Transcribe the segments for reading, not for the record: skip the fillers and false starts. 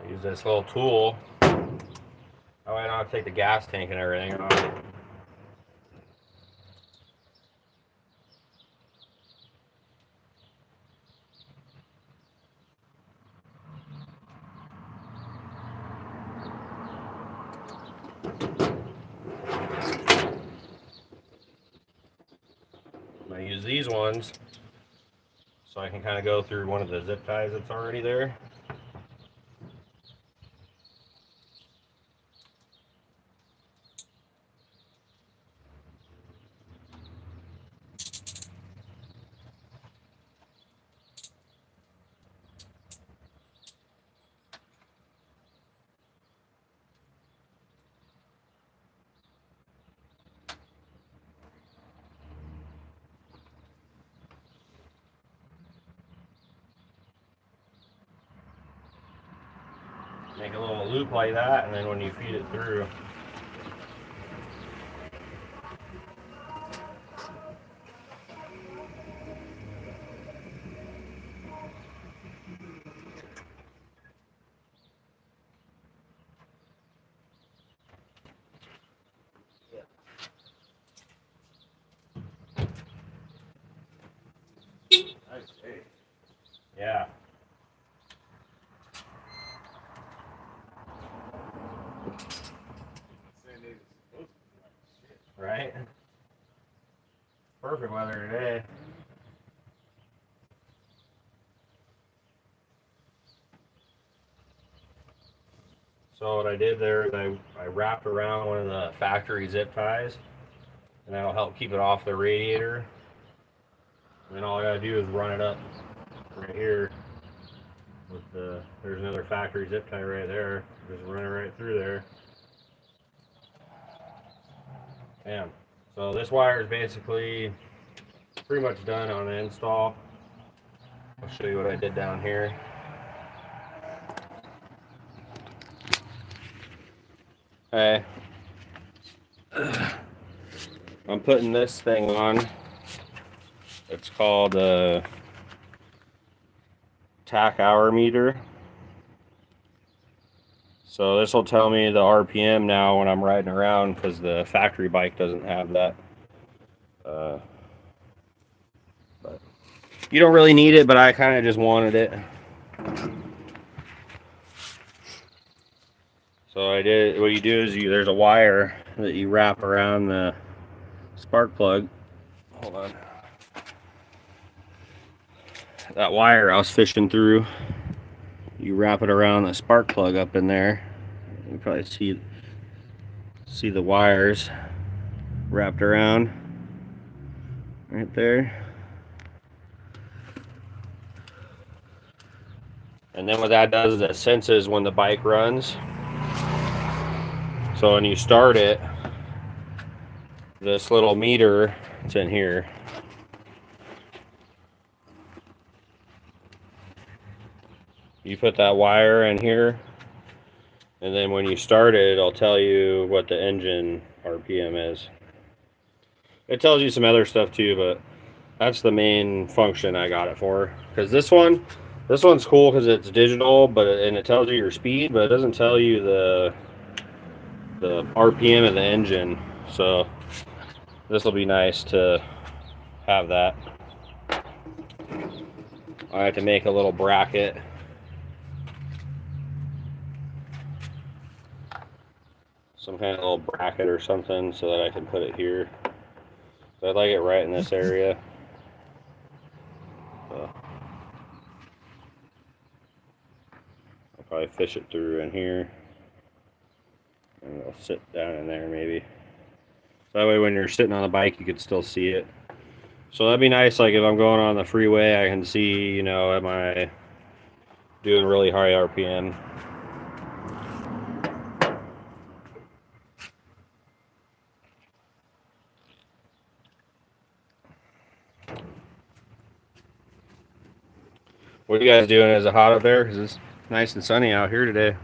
Use this little tool. That way I don't have to take the gas tank and everything off. I'm going to use these ones so I can kind of go through one of the zip ties that's already there. Make a little loop like that, and then when you feed it through, yeah. Right? Perfect weather today. So what I did there is I wrapped around one of the factory zip ties, and that'll help keep it off the radiator. And then all I gotta do is run it up right here with there's another factory zip tie right there. Just run it right through there. Bam. So this wire is basically pretty much done on the install. I'll show you what I did down here. Okay. I'm putting this thing on. It's called a tach hour meter. So this will tell me the RPM now when I'm riding around, because the factory bike doesn't have that. But you don't really need it, but I kind of just wanted it. So I did. What you do is there's a wire that you wrap around the spark plug. Hold on. That wire I was fishing through, you wrap it around the spark plug up in there. You probably see the wires wrapped around right there. And then what that does is it senses when the bike runs. So when you start it, this little meter, it's in here. You put that wire in here, and then when you start it, it'll tell you what the engine RPM is. It tells you some other stuff too, but that's the main function I got it for. Because this one's cool because it's digital, and it tells you your speed, but it doesn't tell you the RPM of the engine. So this will be nice to have that. I have to make a little bracket. Some kind of little bracket or something so that I can put it here. So I'd like it right in this area. So I'll probably fish it through in here. And it'll sit down in there maybe. So that way when you're sitting on the bike you could still see it. So that'd be nice, like if I'm going on the freeway I can see, am I doing really high RPM. What are you guys doing? Is it hot up there? Because it's nice and sunny out here today.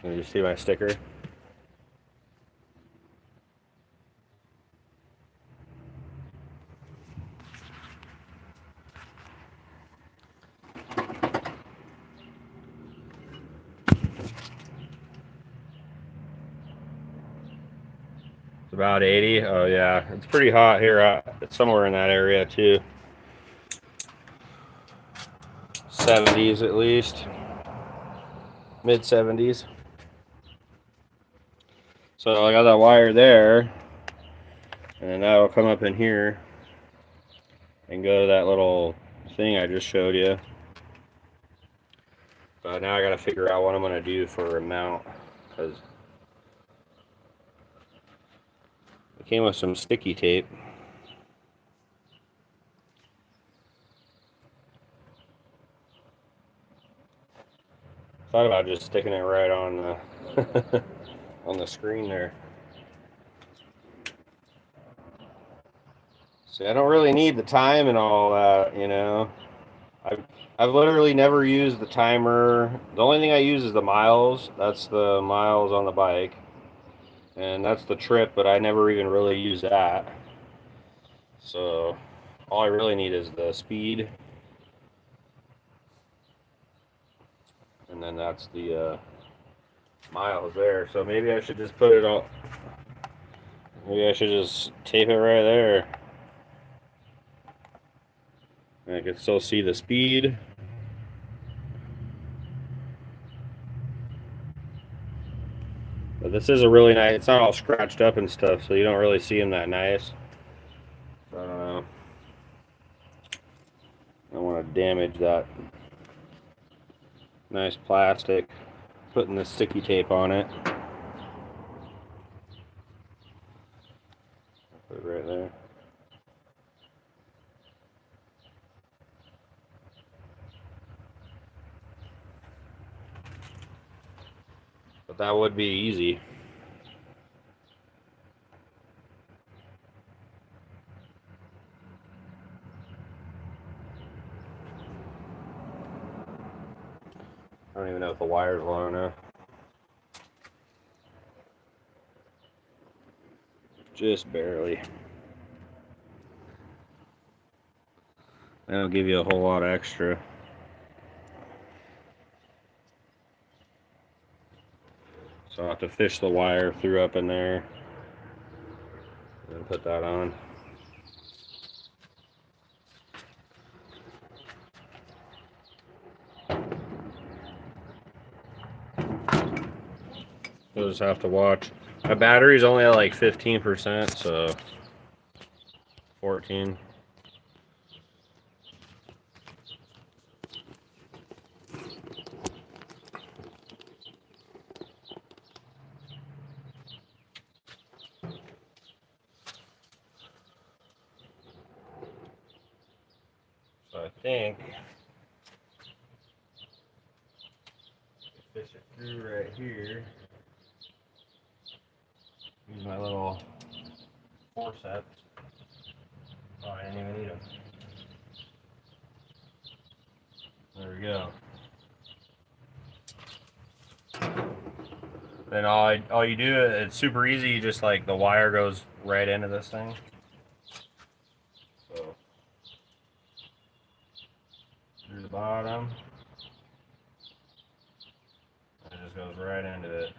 Did you see my sticker? It's about 80. Oh yeah, it's pretty hot here. It's somewhere in that area too. 70s at least. Mid 70s. So I got that wire there, and then that'll come up in here and go to that little thing I just showed you. But now I gotta figure out what I'm gonna do for a mount, because it came with some sticky tape. Thought about just sticking it right on the on the screen there. See, I don't really need the time and all that, you know. I've literally never used the timer. The only thing I use is the miles. That's the miles on the bike. And that's the trip, but I never even really use that. So all I really need is the speed. And then that's the miles there. So maybe I should just put it all. Maybe I should just tape it right there. I can still see the speed. But this is a really nice, it's not all scratched up and stuff, so you don't really see them that nice. So I don't know. I don't want to damage that nice plastic. Putting the sticky tape on it. Put it right there. But that would be easy. I don't even know if the wire's long enough. Just barely. That'll give you a whole lot extra. So I'll have to fish the wire through up in there and put that on. You'll just have to watch. My battery's only at like 15%, so 14. So I think fish it through right here. Use my little forceps. Oh, I didn't even need them. There we go. Then all you do, it's super easy. You just like the wire goes right into this thing. So through the bottom, it just goes right into it.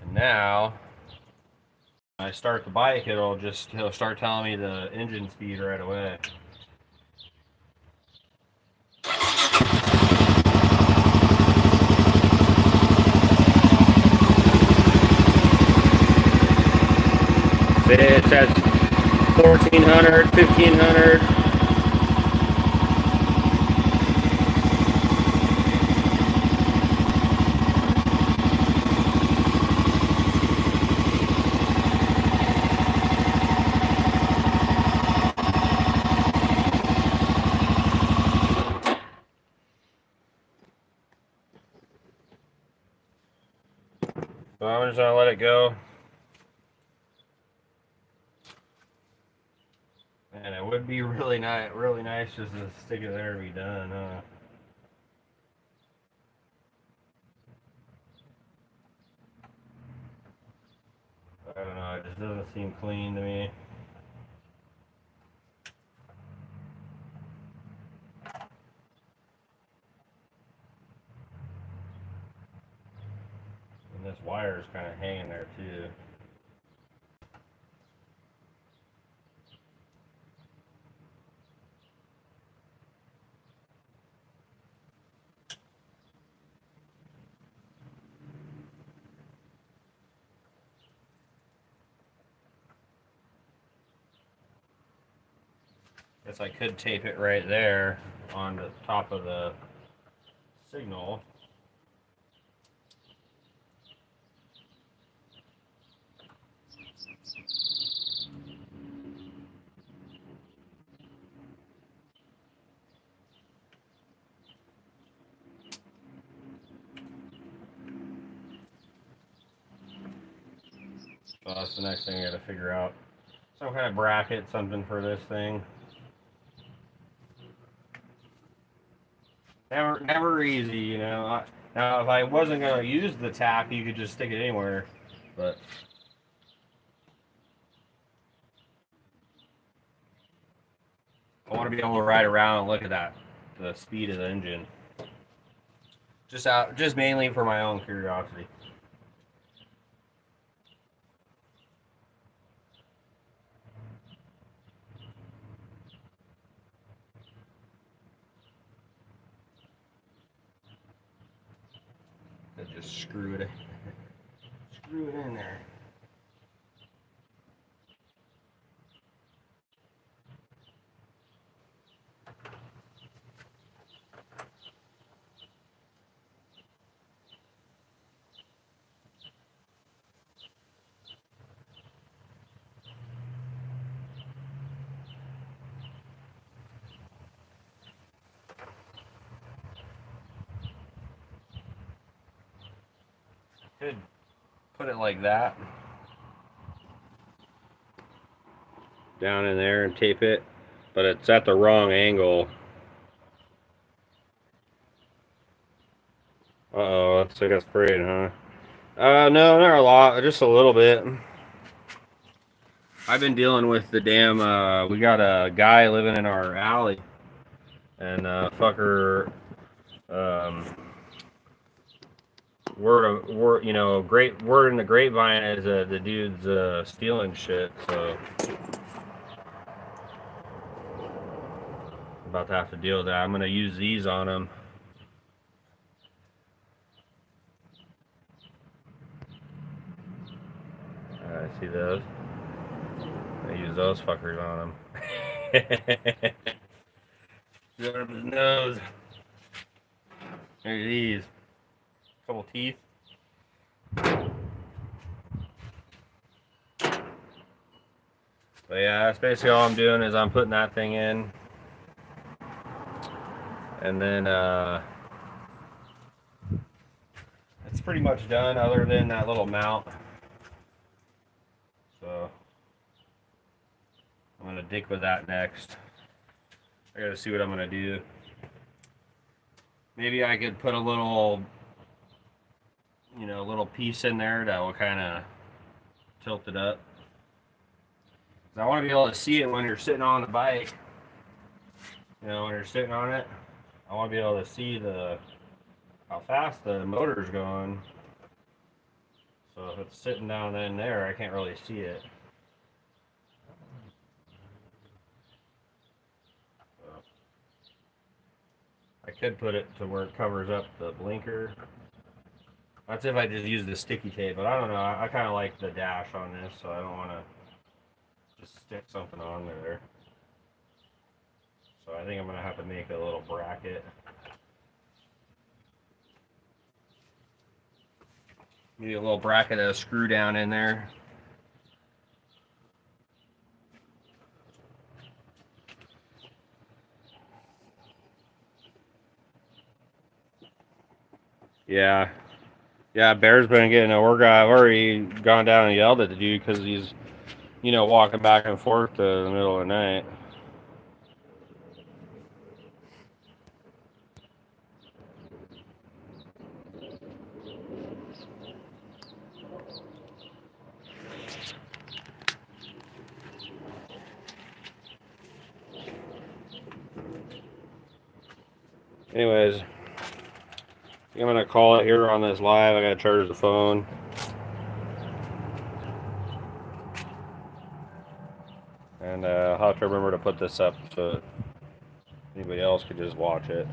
And now, when I start the bike, he'll start telling me the engine speed right away. It says 1400, 1500. So I'm just gonna let it go. And it would be really nice just to stick it there and be done, huh? I don't know, it just doesn't seem clean to me. And this wire is kind of hanging there too. Guess I could tape it right there on the top of the signal. So that's the next thing I gotta figure out. Some kind of bracket, something for this thing. Never easy, you know. Now, if I wasn't gonna use the tap, you could just stick it anywhere, but I want to be able to ride around and look at that, the speed of the engine. Just mainly for my own curiosity. Just screw it in there. Could put it like that. Down in there and tape it, but it's at the wrong angle. Uh-oh, that's like a sprayed, huh? No, not a lot, just a little bit. I've been dealing with the damn, we got a guy living in our alley, and fucker, word, you know, great word in the grapevine is the dude's stealing shit, so I'm about to have to deal with that. I'm gonna use these on him. See those? I use those fuckers on him. Get up his nose. There's these. Couple teeth. But yeah, that's basically all I'm doing is I'm putting that thing in. And then it's pretty much done other than that little mount. So I'm gonna dig with that next. I gotta see what I'm gonna do. Maybe I could put a little, you know, little piece in there that will kind of tilt it up. I want to be able to see it when you're sitting on the bike. You know, when you're sitting on it, I want to be able to see how fast the motor's going. So if it's sitting down in there, I can't really see it. So I could put it to where it covers up the blinker. That's if I just use the sticky tape, but I don't know. I kind of like the dash on this, so I don't want to just stick something on there. So I think I'm going to have to make a little bracket. Maybe a little bracket of screw down in there. Yeah. Yeah, Bear's been getting a workout. I've already gone down and yelled at the dude because he's, walking back and forth to the middle of the night. Anyways, I'm going to call it here on this live. I got to charge the phone. And I'll have to remember to put this up so anybody else could just watch it.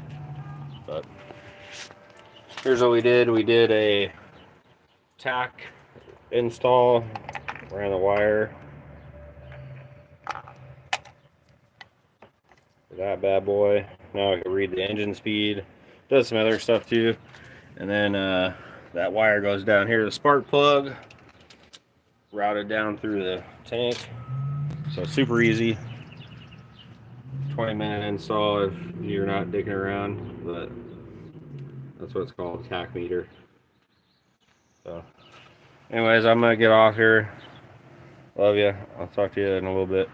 But here's what we did. We did a tack install. Ran the wire. That bad boy. Now I can read the engine speed. Does some other stuff too. And then that wire goes down here to the spark plug. Routed down through the tank. So super easy. 20-minute install if you're not digging around. But that's what it's called, tachometer. So anyways, I'm going to get off here. Love you. I'll talk to you in a little bit.